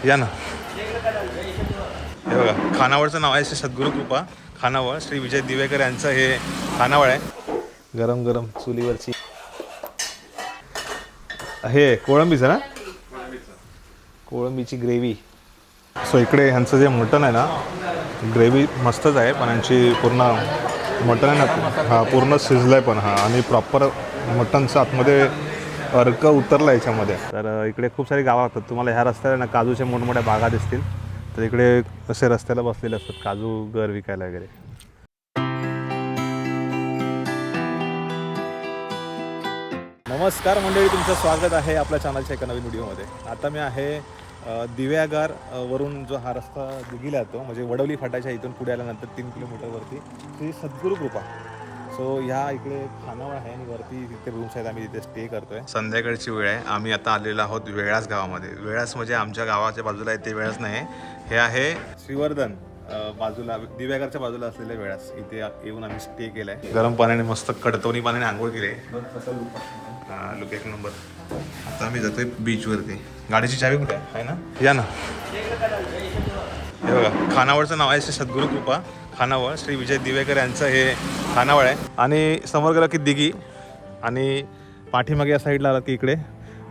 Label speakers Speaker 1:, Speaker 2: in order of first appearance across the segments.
Speaker 1: या ना. हे बघा, खानावळचं नाव आहे श्री सद्गुरू कृपा खानावळ. श्री विजय दिवेकर यांचं हे खानावळ आहे. गरम गरम चुलीवरची हे कोळंबीचं ना, कोळंबीची ग्रेव्ही. सो इकडे ह्यांचं जे मटण आहे ना, ग्रेव्ही मस्तच आहे, पण यांची पूर्ण मटण आहे ना हा पूर्ण शिजलं आहे पण हा, आणि प्रॉपर मटणचं आतमध्ये अर्क उतरला याच्यामध्ये. तर इकडे खूप सारी गावं असतात तुम्हाला ह्या रस्त्याला ना, काजूच्या मोठमोठ्या बागा दिसतील. तर इकडे असे रस्त्याला बसलेले असतात काजू गर विकायला वगैरे. नमस्कार मंडळी, तुमचं स्वागत आहे आपल्या चॅनलच्या एका नवीन व्हिडिओमध्ये. आता मी आहे दिव्यागार वरून जो हा रस्ता दिघीला जातो, म्हणजे वडवली फाटाच्या इथून पुढे आल्यानंतर 3 किलोमीटरवरती श्री सद्गुरू कृपा. सो ह्या इकडे खानावळ आहे आणि वरती तिथे रूम्स आहेत, आम्ही तिथे स्टे करतोय. संध्याकाळची वेळ आहे, आम्ही आता आलेलो आहोत वेळास गावामध्ये. वेळास म्हणजे आमच्या गावाच्या बाजूला आहे ते वेळास नाही, हे आहे श्रीवर्धन बाजूला दिव्यागारच्या बाजूला असलेल्या वेळास. इथे येऊन आम्ही स्टे केलाय. गरम पाण्याने मस्त कडतवणी पाण्याने आंघोळ केली. हा लुक एक नंबर. आता आम्ही जातोय बीचवरती. गाडीची चावी कुठे आहे ना, या ना. हे बघा, खानावळचं नाव आहे श्री सद्गुरू कृपा खानावळ. श्री विजय दिवेकर यांचं हे खानावळ आहे. आणि समोर गेलं की दिघी, आणि पाठीमागे या साईडला आला की इकडे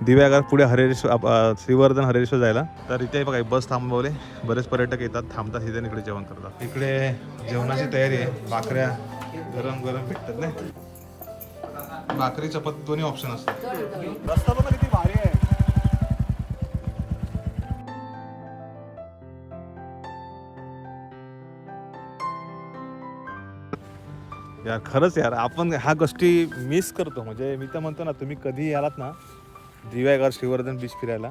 Speaker 1: दिव्यागार, पुढे हरेश्वर श्रीवर्धन हरेश्वर जायला. तर इथे बघा बस थांबवले, बरेच पर्यटक येतात, थांबतात इथे, इकडे जेवण करतात. इकडे जेवणाची तयारी आहे. भाकऱ्या गरम गरम भेटतात नाही, भाकरी चपाती दोन्ही ऑप्शन असतात. रस्ता पण किती भारी आहे. यार खरंच यार, आपण ह्या गोष्टी मिस करतो. म्हणजे मी तर म्हणतो ना, तुम्ही कधी आलात ना दिव्यागार श्रीवर्धन बीच फिरायला,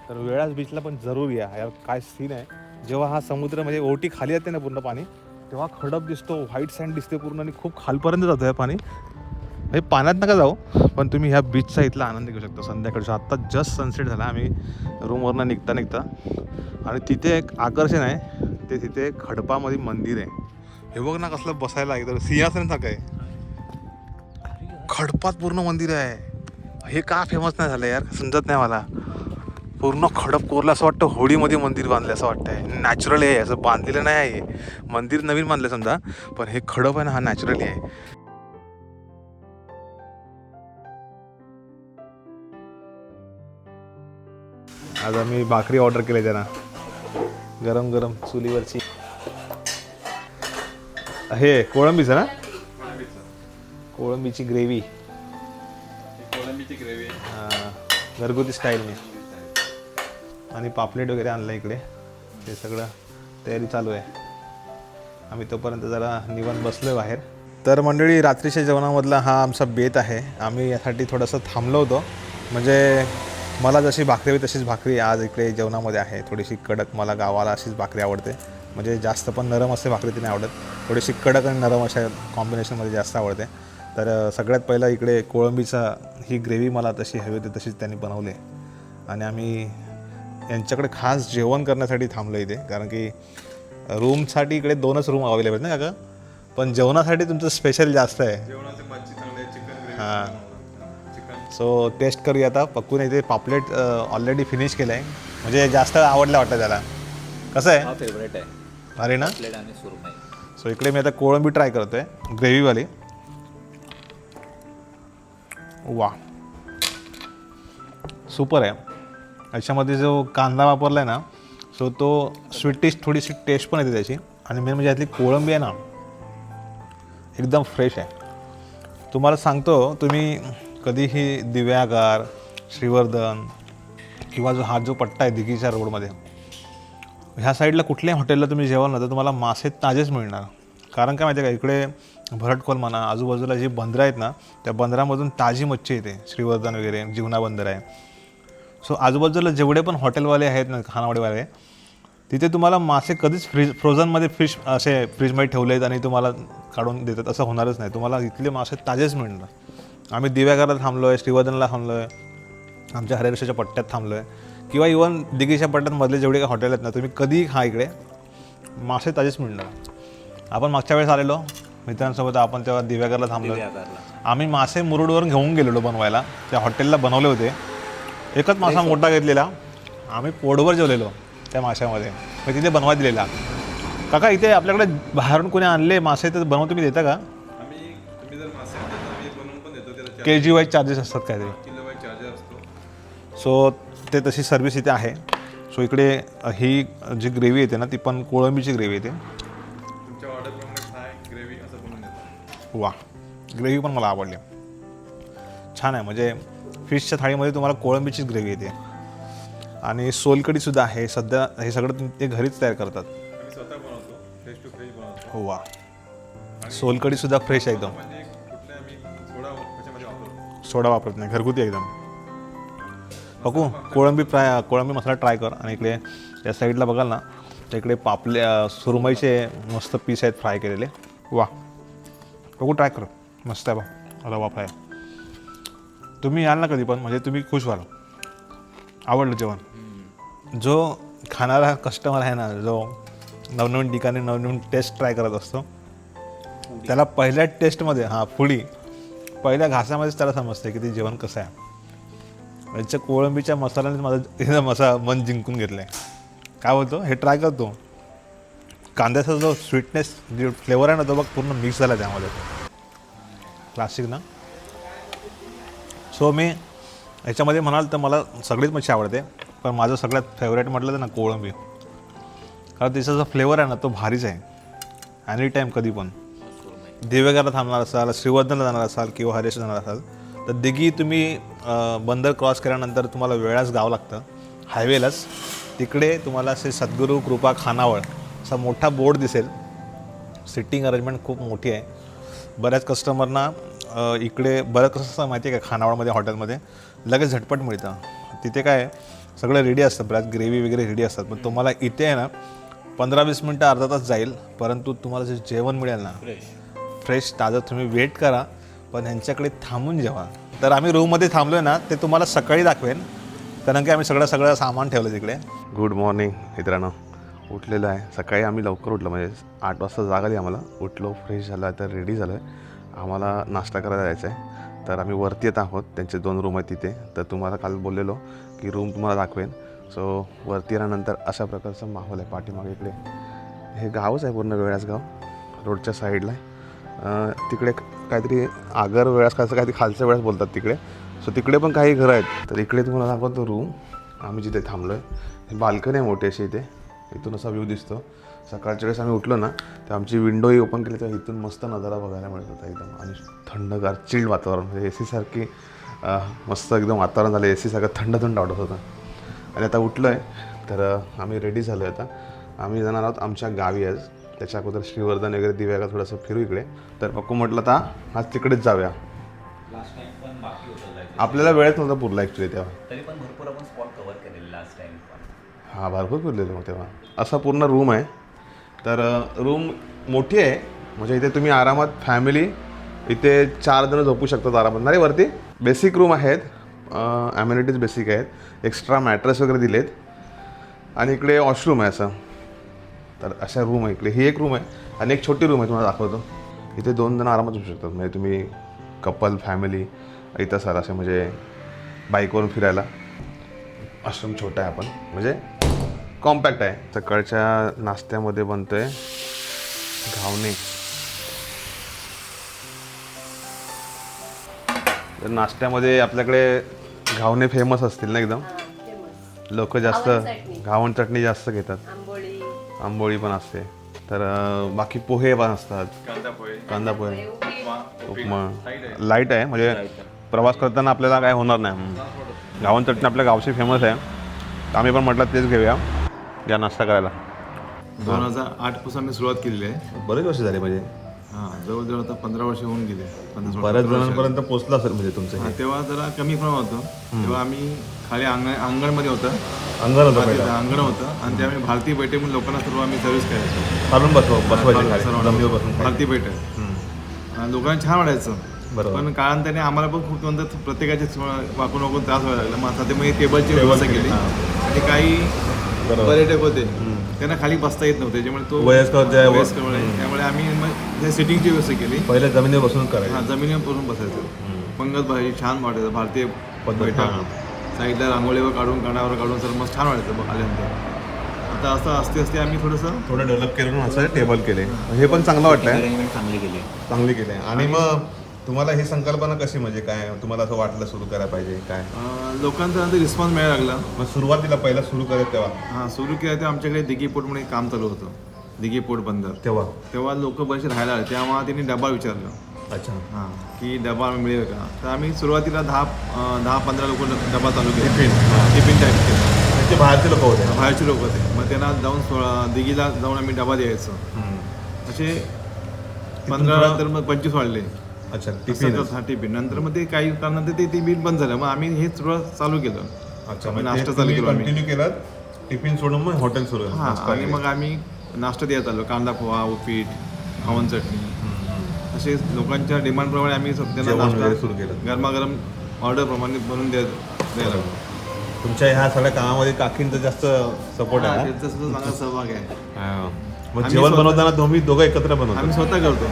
Speaker 1: तर वेळाच बीचला पण जरूर या यार. काय सीन आहे जेव्हा हा समुद्र म्हणजे ओटी खाली येते ना पूर्ण पाणी, तेव्हा खडक दिसतो, व्हाईट सँड दिसते पूर्ण, आणि खूप खालपर्यंत जातो हे पाणी. हे पाण्यात नका जाऊ, पण तुम्ही ह्या बीचचा इथला आनंद घेऊ शकता संध्याकाळचा. आत्ता जस्ट सनसेट झाला, आम्ही रूमवरनं निघता आणि तिथे एक आकर्षण आहे, ते तिथे खडपामध्ये मंदिर आहे. हे बघ ना, कसलं बसायला एकदम सिंहासन सारखं आहे. खडपात पूर्ण मंदिर आहे. हे का फेमस नाही झालं यार समजत नाही मला. पूर्ण खडप कोरलं, असं वाटतं होळीमध्ये मंदिर बांधलं असं वाटतंय. नॅचरल आहे, असं बांधलेलं नाही आहे. मंदिर नवीन बांधलं समजा, पण हे खडप आहे ना, हा नॅचरली आहे. आज आम्ही भाकरी ऑर्डर केली त्यांना, गरम गरम चुलीवरची. हे कोळंबीचं ना, कोळंबीची ग्रेव्ही, हां घरगुती स्टाईलने. आणि पापलेट वगैरे आणलं इकडे, ते सगळं तयारी चालू आहे. आम्ही तोपर्यंत जरा निवांत बसलो आहे बाहेर. तर मंडळी, रात्रीच्या जेवणामधला हा आमचा बेत आहे. आम्ही यासाठी थोडंसं थांबलो होतो, म्हणजे मला जशी भाकरी हवी तशीच भाकरी आज इकडे जेवणामध्ये आहे. थोडीशी कडक, मला गावाला अशीच भाकरी आवडते, म्हणजे जास्त पण नरम असते भाकरी ती नाही आवडत, थोडीशी कडक आणि नरम अशा कॉम्बिनेशनमध्ये जास्त आवडते. तर सगळ्यात पहिलं इकडे कोळंबीचा ही ग्रेव्ही मला तशी हवी होती तशीच त्यांनी बनवली, आणि आम्ही यांच्याकडे खास जेवण करण्यासाठी थांबलो इथे. कारण की रूमसाठी इकडे 2च रूम अवेलेबल ना काका, पण जेवणासाठी तुमचं स्पेशल जास्त आहे. हां, सो टेस्ट करूया आता. पक्कून इथे पापलेट ऑलरेडी फिनिश केलं आहे, म्हणजे जास्त आवडलं वाटतं त्याला. कसं आहे,
Speaker 2: हा फेवरेट आहे,
Speaker 1: अरे ना.
Speaker 2: पापलेट आणि सुरमई.
Speaker 1: सो इकडे मी आता कोळंबी ट्राय करतो आहे, ग्रेव्हीवाली. वा, सुपर आहे. याच्यामध्ये जो कांदा वापरला आहे ना, सो तो स्वीटिश थोडीशी टेस्ट पण येते त्याची. आणि मेन म्हणजे यातली कोळंबी आहे ना, एकदम फ्रेश आहे. तुम्हाला सांगतो, तुम्ही कधीही दिव्यागार, श्रीवर्धन किंवा हा जो पट्टा आहे दिघीच्या रोडमध्ये, ह्या साईडला कुठल्याही हॉटेलला तुम्ही जेवाल ना, तर तुम्हाला मासे ताजेच मिळणार. कारण काय माहिती आहे का, इकडे भरटखोल म्हणा, आजूबाजूला जी बंदरं आहेत ना, त्या बंदरामधून ताजी मच्छी येते. श्रीवर्धन वगैरे जीवना बंदर आहे. सो आजूबाजूला जेवढे पण हॉटेलवाले आहेत ना, खानावळीवाले, तिथे तुम्हाला मासे कधीच फ्रोझनमध्ये फिश असे फ्रीजमध्ये ठेवले आहेत आणि तुम्हाला काढून देतात असं होणारच नाही. तुम्हाला इथले मासे ताजेच मिळणार. आम्ही दिव्यागारला थांबलो आहे, श्रीवर्धनला थांबलो आहे, आमच्या हरेश्वरच्या पट्ट्यात थांबलो आहे, किंवा इव्हन दिघीच्या पट्ट्यात मधले जेवढे काही हॉटेल आहेत ना, तुम्ही कधीही खा, इकडे मासे ताजेच मिळणार. आपण मागच्या वेळेस आलेलो मित्रांसोबत, आपण तेव्हा दिव्यागारला थांबलो. आम्ही मासे मुरुडवरून घेऊन गेलेलो बनवायला, त्या हॉटेलला बनवले होते. एकच मासा मोठा घेतलेला, आम्ही पोटभर जेवलेलो. त्या माशामध्ये मग तिथे बनवा दिलेला. काका इथे आपल्याकडे बाहेरून कोणी आणले मासे तर बनवून तुम्ही देता का?
Speaker 2: तुम्ही जर मासे आणले तर आम्ही बनवून पण देतो. त्याला
Speaker 1: के जी वाईज चार्जेस असतात काहीतरी.
Speaker 2: किलो वाईज चार्जेस असतो.
Speaker 1: सो ते तशी सर्व्हिस इथे आहे. सो इकडे ही जी ग्रेव्ही येते ना ती पण कोळंबीची ग्रेव्ही येते.
Speaker 2: तुमच्या ऑर्डरप्रमाणे फ्राय ग्रेव्ही असं बनवून देतो.
Speaker 1: वा, ग्रेव्ही पण मला आवडली, छान आहे. म्हणजे फिशच्या थाळीमध्ये तुम्हाला कोळंबीचीच ग्रेव्ही येते आणि सोलकडीसुद्धा आहे. सध्या हे सगळं ते घरीच तयार करतात.
Speaker 2: आम्ही स्वतः बनवतो, फ्रेश टू फ्रेश बनवतो.
Speaker 1: हो वा, सोलकडीसुद्धा फ्रेश आहे एकदम.
Speaker 2: म्हणजे कुठले आम्ही त्याच्यामध्ये वापरतो.
Speaker 1: सोडा वापरत नाही, घरगुती एकदम. बघू कोळंबी मसाला ट्राय कर. आणि इकडे या साईडला बघाल ना तर इकडे पापल्या सुरमईचे मस्त पीस आहेत फ्राय केलेले. वा, बघू ट्राय कर, मस्त आहे बा रवा फ्राय. तुम्ही याल ना कधी पण, म्हणजे तुम्ही खुश व्हाल. आवडलं जेवण. जो खाणारा कस्टमर आहे ना, जो नवनवीन ठिकाणी नवनवीन टेस्ट ट्राय करत असतो त्याला पहिल्या टेस्टमध्ये फुडी पहिल्या घासामध्येच त्याला समजते की ते जेवण कसं आहे. याच्या कोळंबीच्या मसाल्याने माझं मन जिंकून घेतलं आहे. काय बोलतो, हे ट्राय करतो. कांद्याचा जो स्वीटनेस जे फ्लेवर आहे ना तो बघ पूर्ण मिक्स झाला त्यामध्ये. क्लासिक ना. सो मी ह्याच्यामध्ये म्हणाल तर मला सगळीच मच्छी आवडते, पण माझं सगळ्यात फेवरेट म्हटलं तर ना कोळंबी. कारण त्याचा जो फ्लेवर आहे ना तो भारीच आहे. एनी टाईम कधी पण दिवेगाला थांबणार असाल, श्रीवर्धनला जाणार असाल किंवा हरेश जाणार असाल तर दिघी तुम्ही बंदर क्रॉस केल्यानंतर तुम्हाला वेळाच गावं लागतं हायवेलाच. तिकडे तुम्हाला असे सद्गुरू कृपा खानावळ असा मोठा बोर्ड दिसेल. सिटिंग अरेंजमेंट खूप मोठी आहे. बऱ्याच कस्टमरना इकडे बरं कसं माहिती आहे का, खानावळमध्ये हॉटेलमध्ये लगेच झटपट मिळतं. तिथे काय सगळं रेडी असतं, बऱ्याच ग्रेव्ही वगैरे रेडी असतात. पण तुम्हाला इथे आहे ना 15-20 मिनटं अर्धा तास जाईल, परंतु तुम्हाला जे जेवण मिळेल ना फ्रेश ताजं. तुम्ही वेट करा पण ह्यांच्याकडे थांबून जेवा. तर आम्ही रूममध्ये थांबलो आहे ना ते तुम्हाला सकाळी दाखवेन, कारण की आम्ही सगळं सामान ठेवलं तिकडे. गुड मॉर्निंग मित्रांनो. उठलेलं आहे सकाळी. आम्ही लवकर उठलो, म्हणजे 8 वाजता जाग आली आम्हाला. उठलो, फ्रेश झालं, तर रेडी झालो आहे. आम्हाला नाश्ता करायला जायचं आहे. तर आम्ही वरती येत आहोत. त्यांचे 2 रूम आहेत तिथे. तर तुम्हाला काल बोललेलो की रूम तुम्हाला दाखवेन. सो वरती येण्यानंतर अशा प्रकारचा माहोल आहे. पाठीमागे इकडे हे गावच आहे पूर्ण, वेळास गाव रोडच्या साईडला आहे. तिकडे काहीतरी आगर वेळास काहीतरी खालच्या वेळास बोलतात तिकडे. सो तिकडे पण काही घरं आहेत. तर इकडे तुम्हाला दाखवतो रूम आम्ही जिथे थांबलो आहे. बाल्कनी आहे मोठी अशी. इथून असा व्ह्यू दिसतो. सकाळच्या वेळेस आम्ही उठलो ना तर आमची विंडोही ओपन केली तर इथून मस्त नजारा बघायला मिळत होता एकदम. आणि थंडगार चिल्ड वातावरण, म्हणजे AC सारखी मस्त एकदम वातावरण झालं. AC सारखं थंड वाटत होतं. आणि आता उठलो आहे तर आम्ही रेडी झालो आहे. आता आम्ही जाणार आहोत आमच्या गावी आज. त्याच्या अगोदर श्रीवर्धन वगैरे दिव्याला थोडंसं फिरू इकडे. तर पक्कू म्हटलं आता आज तिकडेच जाऊया. आपल्याला वेळच नव्हता पुरला ॲक्च्युली तेव्हा.
Speaker 3: तरी पण भरपूर आपण स्पॉट कव्हर केलेले लास्ट टाइम पण.
Speaker 1: हां, भरपूर फिरलेलो मग तेव्हा. असा पूर्ण रूम आहे. तर रूम मोठी आहे, म्हणजे इथे तुम्ही आरामात फॅमिली इथे 4 जण झोपू शकतात आरामात. नाही वरती बेसिक रूम आहेत, ॲम्युनिटीज बेसिक आहेत. एक्स्ट्रा मॅट्रेस वगैरे दिलेत. आणि इकडे वॉशरूम आहे असं. तर अशा रूम आहे इकडे. ही एक रूम आहे आणि एक छोटी रूम आहे तुम्हाला दाखवतो. इथे 2 जण आरामात झोपू शकतात. म्हणजे तुम्ही कपल फॅमिली इथं सर असे म्हणजे बाईकवरून फिरायला. आश्रम छोटा आहे पण म्हणजे कॉम्पॅक्ट आहे. सकाळच्या नाश्त्यामध्ये बनतोय घावणे. तर नाश्त्यामध्ये आपल्याकडे घावणे फेमस असतील ना एकदम. लोक जास्त घावण चटणी जास्त घेतात. आंबोळी पण असते. तर बाकी पोहे पण असतात. कांदा पोहे, उपमा. लाईट आहे म्हणजे प्रवास करताना आपल्याला काय होणार नाही. घावण चटणी आपल्या गावची फेमस आहे. आम्ही पण म्हटलं तेच घेऊया या नाश्ता करायला.
Speaker 2: 2008 पासून आम्ही सुरुवात केलेली आहे.
Speaker 1: बरेच वर्ष झाले म्हणजे.
Speaker 2: हां, जवळजवळ आता 15 वर्ष होऊन गेले.
Speaker 1: बऱ्याच जणांपर्यंत पोहोचला असेल म्हणजे तुमचं.
Speaker 2: तेव्हा जरा कमी प्रमाण होतं. तेव्हा आम्ही खाली अंगणमध्ये होतं.
Speaker 1: अंगण होतं पहिलं.
Speaker 2: अंगण होतं आणि ते आम्ही भारतीय पेठे म्हणून लोकांना सर्व आम्ही सर्व्हिस करायचो.
Speaker 1: चालून बसवायचे जमिनीवर बसून.
Speaker 2: भारतीय पेठ लोकांना छान वाटायचं.
Speaker 1: बरोबर.
Speaker 2: पण काळांतराने आम्हाला पण खूप नंतर प्रत्येकाचे वाकून वाकून त्रास व्हायला लागला. मग आता ते मग टेबलची व्यवस्था केली. आणि काही पर्यटक होते त्यांना खाली बसता येत नव्हते, त्याच्यामुळे तो वयस्कर त्यामुळे आम्ही मग सिटिंगची व्यवस्था केली.
Speaker 1: पहिले जमिनीवर बसून करायचं.
Speaker 2: हां, जमिनीवर बसून बसायचं. पंगत भाजी छान वाटायचं. भारतीय पद्धत साईडला रांगोळीवर काढून कानावर काढून सर मस्त छान वाटायचं आल्यानंतर. आता असं असते आम्ही
Speaker 1: थोडं डेव्हलप केलं म्हणून असं टेबल केले. हे पण चांगलं वाटतंय,
Speaker 3: अरेंजमेंट चांगली केली.
Speaker 1: आणि मग तुम्हाला ही संकल्पना कशी, म्हणजे काय तुम्हाला असं वाटलं सुरू करायला पाहिजे काय?
Speaker 2: लोकांचा रिस्पॉन्स मिळायला लागला.
Speaker 1: मग सुरुवातीला पहिला सुरू करत तेव्हा
Speaker 2: हां, सुरू केलं तेव्हा आमच्याकडे दिघी पोट म्हणून एक काम चालू होतं, दिघी पोट बंदर. तेव्हा लोक बरेचसे राहायला आले, त्यामुळे त्यांनी डबा विचारला.
Speaker 1: अच्छा.
Speaker 2: हां, की डबा मिळेल का? तर आम्ही सुरुवातीला 10-15 लोक डबा चालू केला, टिफिन टाईप केला.
Speaker 1: ते बाहेरचे लोक होते,
Speaker 2: बाहेरचे लोक होते. मग त्यांना जाऊन दिघीला जाऊन आम्ही डबा द्यायचो. असे 15 नंतर मग 25 वाढले.
Speaker 1: अच्छा,
Speaker 2: टिफिन नंतर मग ते काही कारणानंतर ते बंद झालं. मग आम्ही हे सुरुवात चालू केलं.
Speaker 1: अच्छा,
Speaker 2: नाश्ता चालू केला,
Speaker 1: कंटिन्यू केलं, टिफिन सोडून मग हॉटेल सुरू.
Speaker 2: हां, आणि मग आम्ही नाश्ता द्यायला आलो, कांदा पोहा, उपीट, खावण चटणी, असे लोकांच्या डिमांडप्रमाणे आम्ही त्यांना नाश्ता
Speaker 1: सुरू केलं.
Speaker 2: गरमागरम ऑर्डरप्रमाणे बनवून द्यायला लागलो.
Speaker 1: तुमच्या ह्या सगळ्या कामामध्ये काकींचा जास्त सपोर्ट आहे.
Speaker 2: त्यांचा सुद्धा चांगला सहभाग आहे.
Speaker 1: मग जेवण बनवताना तुम्ही दोघं एकत्र बनवतो?
Speaker 2: आम्ही स्वतः करतो.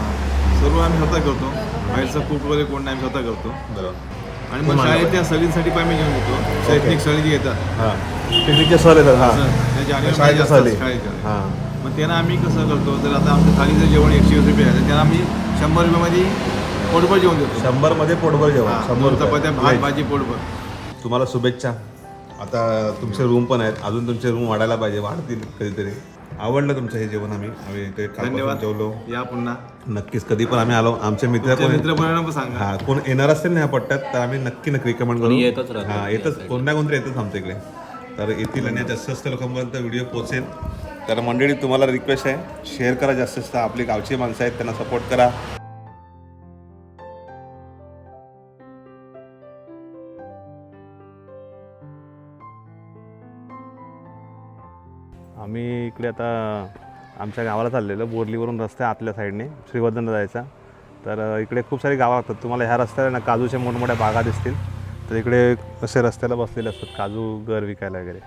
Speaker 2: सर्व आम्ही स्वतः करतो. बाहेरचं कुक वगैरे कोण नाही, आम्ही स्वतः करतो.
Speaker 1: बरोबर.
Speaker 2: आणि मग शाळेत त्या सहलींसाठी पण आम्ही घेऊन येतो. शैक्षणिक सहली जी येतात,
Speaker 1: हां, पिकनिकचे सहल येतात.
Speaker 2: शाळेच्या मग त्यांना आम्ही कसं करतो, तर आता आमच्या थालीचं जेवण 120 रुपये आहे, तर त्यांना आम्ही 100 रुपयामध्ये पोटभर जेवण देतो.
Speaker 1: 100 मध्ये पोटभर जेवण,
Speaker 2: 100 चपात्या, भात, भाजी, पोटभर.
Speaker 1: तुम्हाला शुभेच्छा. आता तुमचे रूम पण आहेत, अजून तुमचे रूम वाढायला पाहिजे, वाढतील कधीतरी. आवडलं तुमचं हे जेवण. आम्ही ते
Speaker 2: धन्यवाद.
Speaker 1: जेवलो.
Speaker 2: या पुन्हा
Speaker 1: नक्कीच, कधी पण आम्ही आलो. आमचे मित्र
Speaker 2: पण सांगा.
Speaker 1: हां, कोण येणार असतील ना ह्या पट्ट्यात, तर आम्ही नक्की रिकमेंड करू. हां, येतच, कोण ना कोणतरी येतच आमच्या इकडे, तर येतील आणि जास्तीत जास्त लोकांपर्यंत व्हिडिओ पोहोचेल. तर मंडळी, तुम्हाला रिक्वेस्ट आहे, शेअर करा जास्तीत जास्त. आपली गावची माणसं आहेत, त्यांना सपोर्ट करा. आम्ही इकडे आता आमच्या गावाला चाललेलो, बोरलीवरून रस्ता आतल्या साईडने श्रीवर्धनला जायचा. तर इकडे खूप सारी गावं लागतात. तुम्हाला ह्या रस्त्याला ना काजूच्या मोठमोठ्या बागा दिसतील. तर इकडे असे रस्त्याला बसलेले असतात काजू घर विकायला वगैरे.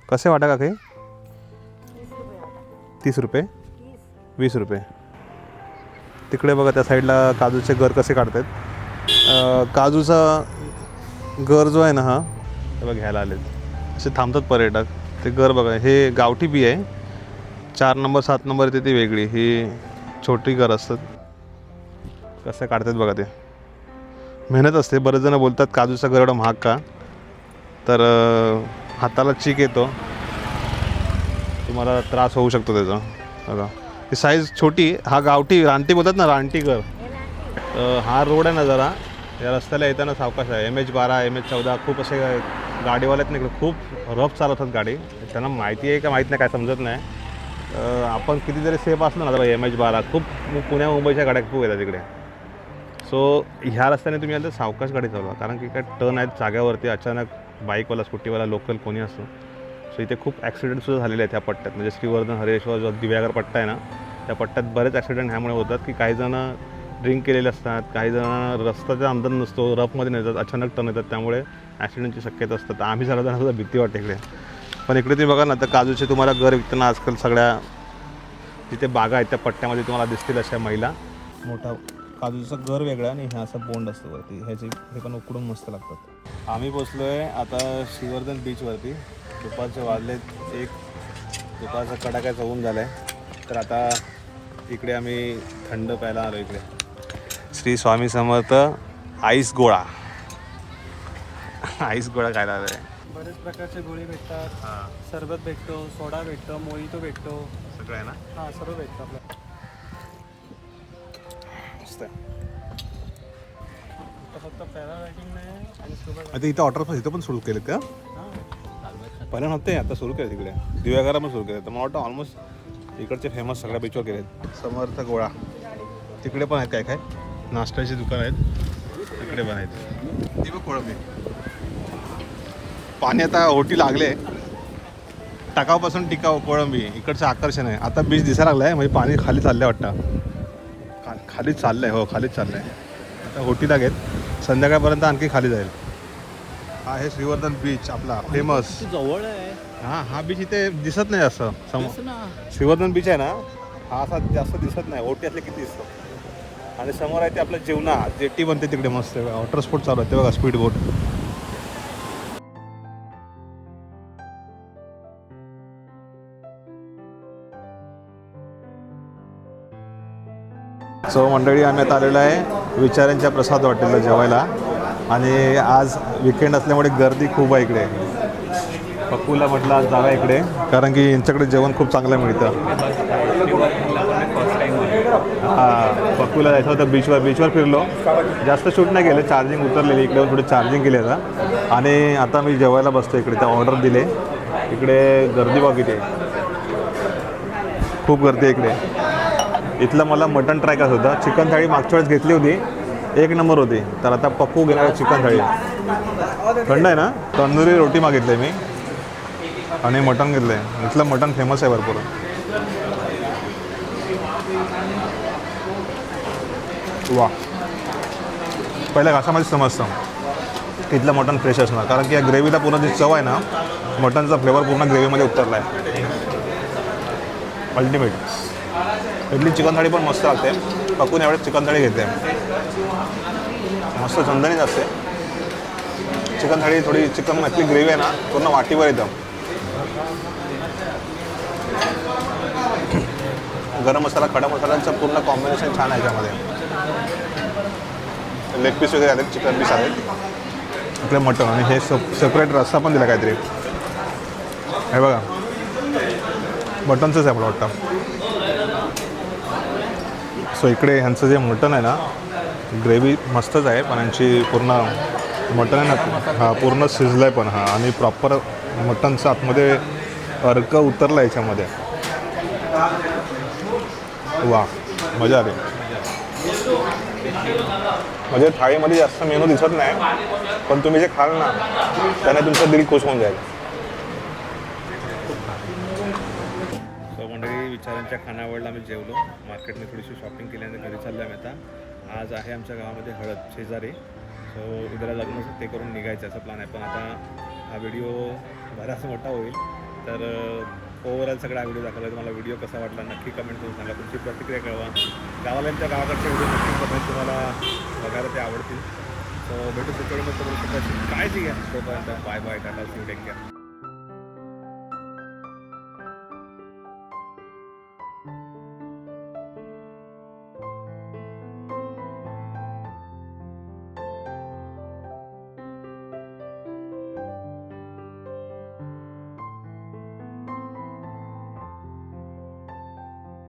Speaker 1: कसे वाटा का काही? 30 रुपये, 20 रुपये. तिकडे बघा त्या साईडला काजूचे घर कसे काढतात. काजूचा घर जो आहे ना, हा ते बघा घ्यायला आलेत, असे थांबतात पर्यटक. ते घर बघा, हे गावठी बी आहे. 4 नंबर 7 नंबर येते ती वेगळी, ही छोटी घर असतात. कसं काढतात बघा, ते मेहनत असते. बरेच जण बोलतात काजूचा घर एवढा महाग का, तर हाताला चीक येतो, तुम्हाला त्रास होऊ शकतो त्याचा. बघा ही साईज छोटी. हा गावठी रानटी बोलतात ना, रानटी घर. हा रोड आहे ना जरा, या रस्त्याला येताना सावकाश आहे. MH12 MH14 खूप असे गाडीवाले आहेत ना इकडे, खूप रफ चालवतात गाडी. त्यांना माहिती आहे का माहीत नाही, काय समजत नाही. आपण कितीतरी सेफ असलो ना, जरा MH12 खूप पुण्या मुंबईच्या गाड्या खूप येतात इकडे. सो ह्या रस्त्याने तुम्ही आलं तर सावकाश गाडी चालवा, कारण की काय टर्न आहेत जाग्यावरती, अचानक बाईकवाला, स्कूटीवाला, लोकल कोणी असतो. सो इथे खूप ॲक्सिडेंटसुद्धा झालेले आहेत ह्या पट्ट्यात. म्हणजे श्रीवर्धन, हरेश्वर जो दिव्यागर पट्टा आहे ना, त्या पट्ट्यात बरेच ॲक्सिडेंट ह्यामुळे होतात की काही जण ड्रिंक केलेले असतात, काही जण रस्त्याच्या अंदर नसतो, रफमध्ये नेतात, अचानक टर्न येतात, त्यामुळे ॲक्सिडेंटची शक्यता असतात. आम्ही सर्वजण सुद्धा भीती वाटते इकडे. पण इकडे तुम्ही बघा ना, तर काजूचे तुम्हाला घर विकताना आजकाल सगळ्या जिथे बागा आहेत त्या पट्ट्यामध्ये तुम्हाला दिसतील अशा महिला. मोठा काजूचं घर वेगळं आणि हे असं बोंड असतं वरती, हे पण उकडून मस्त लागतात. आम्ही पोचलो आहे आता श्रीवर्धन बीचवरती. दुपारचे वाजलेत 1, दुपारचा कडाक्याचा ऊन झाला आहे. तर आता इकडे आम्ही थंड प्यायला आलो. इकडे श्री स्वामी समर्थ आईस गोळा, आईस गोळा खायला आलो आहे.
Speaker 4: बरेच प्रकारचे गोळी भेटतात. सरबत भेटतो, सोडा भेटतो, मोहितो भेटतो,
Speaker 1: सगळं आहे ना.
Speaker 4: हां सर्व भेटतं आपलं.
Speaker 1: मस्त आहे.
Speaker 4: फक्त पॅराग्लायडिंग नाही आणि स्कुबा
Speaker 1: आता इथं ऑर्डर इथं पण सुरू केलं का? पहिल्या नव्हते, आता सुरू केलं तिकडे. दिव्यागारा पण सुरू केलं. तर मला वाटतं ऑलमोस्ट इकडचे फेमस सगळ्या बीचवर केलेत. समर्थ गोळा तिकडे पण आहेत, काय काय नाश्त्याची दुकान आहेत तिकडे पण आहेत. ती बघ कोळंबी. पाणी आता ओटी लागले, टाकावपासून टिकाव कोळंबी इकडचं आकर्षण आहे. आता बीच दिसायला लागलं आहे, म्हणजे पाणी खाली चाललं आहे वाटतं. खालीच चाललं आहे, हो खालीच चाललं आहे. आता ओटी लागेल, संध्याकाळपर्यंत आणखी खाली जाईल. हा आहे श्रीवर्धन बीच आपला फेमस.
Speaker 3: जवळ आहे.
Speaker 1: हां, हा बीच इथे दिसत नाही असं. श्रीवर्धन बीच आहे ना, हा असा जास्त दिसत नाही. ओटी असले किती दिसतं. आणि समोर आहे ते आपलं जेवणा जेटी बनते तिकडे मस्त. वॉटर स्पोर्ट चालू आहे ते बघा, स्पीड बोट. सो मंडळी, आम्ही आता आलेलो आहे विचारांच्या प्रसाद हॉटेलला जेवायला आणि आज विकेंड असल्यामुळे गर्दी खूप आहे इकडे. पप्पूला म्हटलं आज जागा इकडे कारण की यांच्याकडे जेवण खूप चांगलं मिळतं. हां, पप्पूला जायचं होतं बीचवर फिरलो, जास्त शूट नाही केलं, चार्जिंग उतरलेली, इकडे थोडी चार्जिंग केली आता. आणि आता मी जेवायला बसतो इकडे, त्या ऑर्डर दिले. इकडे गर्दी बघ किती आहे, खूप गर्दी आहे इकडे. इथलं मला मटण ट्राय करत होतं. चिकन थाळी मागच्या वेळेस घेतली होती, 1 नंबर होती. तर आता पप्पू घेणार चिकन थाळी. थंड आहे ना. तंदुरी रोटी मागितली मी आणि मटण घेतलं आहे. इथलं मटण फेमस आहे भरपूर. वा, पहिल्या घासामध्ये समजतं इथलं मटण फ्रेश असणार कारण की या ग्रेव्हीला पूर्ण जी चव आहे ना, मटणचा फ्लेवर पूर्ण ग्रेव्हीमध्ये उतरला आहे. अल्टिमेट. इथली चिकन थाळी पण मस्त लागते. पकून एवढे चिकन थाळी घेते, मस्त झणझणीत असते चिकन थाळी. थोडी चिकन आपली ग्रेव्ही आहे ना पूर्ण वाटीवर येतं. गरम मसाला, खडा मसाल्यांचं पूर्ण कॉम्बिनेशन छान आहे याच्यामध्ये. लेग पीस वगैरे आले, चिकन पीस आले, इकडे मटण आणि हे सेपरेट रस्सा पण दिला काहीतरी. हे बघा, मटणचंच आहे मला वाटतं. सो इकडे ह्यांचं जे मटण आहे ना, ग्रेव्ही मस्तच आहे पण यांची पूर्ण मटण आहे ना, हां पूर्ण शिजलं आहे पण. हां, आणि प्रॉपर मटणचं आतमध्ये अर्क उतरला याच्यामध्ये. वा, मजा आली. म्हणजे थाळीमध्ये जास्त मेनू दिसत नाही पण तुम्ही जे खाल ना त्याने तुमचं दिल खुश होऊन जाईल. सो मंडळी, विचारांच्या खानावळला आम्ही जेवलो. मार्केटने थोडीशी शॉपिंग केल्यानंतर घरी चाललो आहे आता. आज आहे आमच्या गावामध्ये हळद शेजारी. सो उद्याला लग्न ते करून निघायचं असं प्लॅन आहे. पण आता हा व्हिडिओ बराच मोठा होईल तर ओव्हरऑल सगळा व्हिडिओ दाखवला. तुम्हाला व्हिडिओ कसा वाटला नक्की कमेंट करून सांगा. तुमची प्रतिक्रिया कळवा. गावाल्यांच्या गावाकडचे व्हिडिओ नक्की बघायला तुम्हाला बघायला ते आवडतील. सो भेटू पुढच्या व्हिडिओमध्ये. काळजी घ्या. तोपर्यंत bye bye, tata, see you, take care.